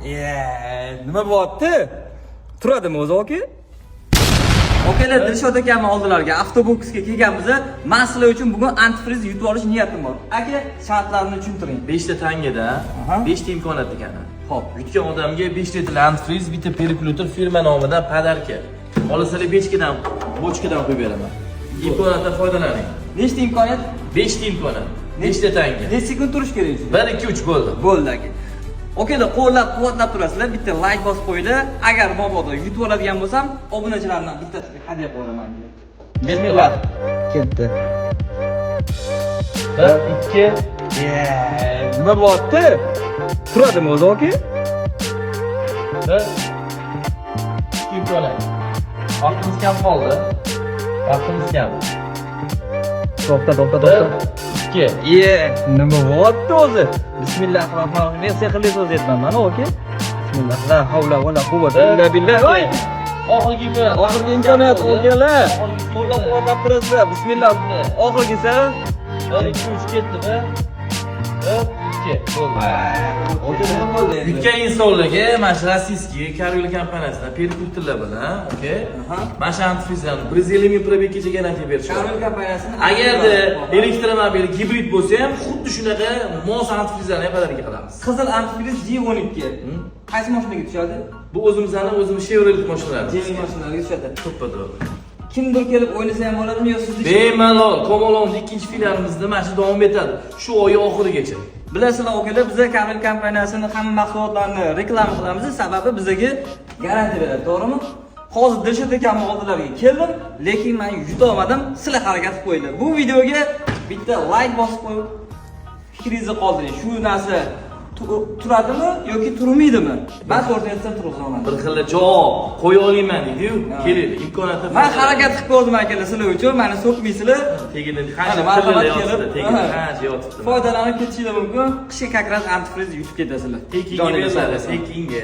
Nima bo'lyapti? Turadimi o'zi aka? Okalar, Dilshod akam oldilariga avtobusga kelganmiz. Men sizlar uchun bugun antifriz yutib olish niyatim bor. Aka, shartlarini tushuntiring. 5 ta tangada 5 ta imkoniyat ekan. Xo'p, Yutgan odamga 5 litr antifriz, bitta periklyutor firma nomidan podarka. Olasalar bochkadan qo'yib beraman. Imkoniyatdan foydalaning. nechta imkoniyat? 5 ta imkoniyat. 5 ta tanga. Necha sekund turish kerak? 1 2 3 bo'ldi. Bo'ldi aka. Okalar, qo'llab-quvvatlab turasizlar. Bitta like bosib qo'yinglar. Agar mabodo yutib oladigan bo'lsam, obunachilardan bittasiga hadya qo'yaman. Bismillah. Ketdi. 1 2 Nima bo'lyapti? Turadimi o'zi aka? 1 imkoniyat. Vaqtimiz kam qoldi. Vaqtimiz kam. To'xta. 2 Nima bo'lyapti o'zi? Bismillahirrohmanirrohim. Sehrli so'z aytman mana aka. Bismillah. La havla va la quvvata illa billah. Voy! Oxirgi imkoniyat. Oxirgi imkoniyat o'kalar. Qo'llab-quvvatlab turasizlar. Bismillah. Oxirgisi. 1 2 3 ketdi-da. 1 2 bo'ldi. Yutgan insonlarga mana shu rossiyskiy Karvel kompaniyasidan periklyutorlar bilan, okey? Mana shu antifrizlarni 150 ming probeggacha garantiya berishadi. Karvel kompaniyasini Agarda elektromobil gibrid bo'lsa ham, xuddi shunaqa mos antifrizlarni ham podarka qilamiz. Qizil antifriz G12. Qaysi mashinaga tushadi? Bu o'zimiz Chevrolet mashinalari. G mashinalarga tushadi. To'ppa-to'g'ri. Kimdir kelib o'ynasa ham bo'ladimi yo siz? Bemalol Komolonning ikkinchi filialimizda mana shu davom etadi. Shu oy oxirigacha. Bilasizlar okalar, biz Karvel kompaniyasini hamma mahsulotlarini reklama qilamiz, sababi bizga garantiya beradi, to'g'rimi? Hozir Dilshod akamning oldilariga keldim, lekin men yuta olmadim. Sizlar harakat qilib qo'yinglar. Bu videoga bitta like bosib qo'yib, fikringizni qoldiring. Shu narsa turadimi yoki turmaydimi? Men o'rtasida turg'izaman. Bir xil javob qo'ya olmayman deydi-yu, keling, imkoniyatni. Men harakat qilib ko'rdim akalar sizlar uchun. Meni so'kmaysizlar. Tegini Qancha marhamat kelib, qancha yotibdi. Foydalanib ketishingiz mumkin. Qishga как раз antifriz yutib ketasizlar. Tekinga beriladi, tekinga.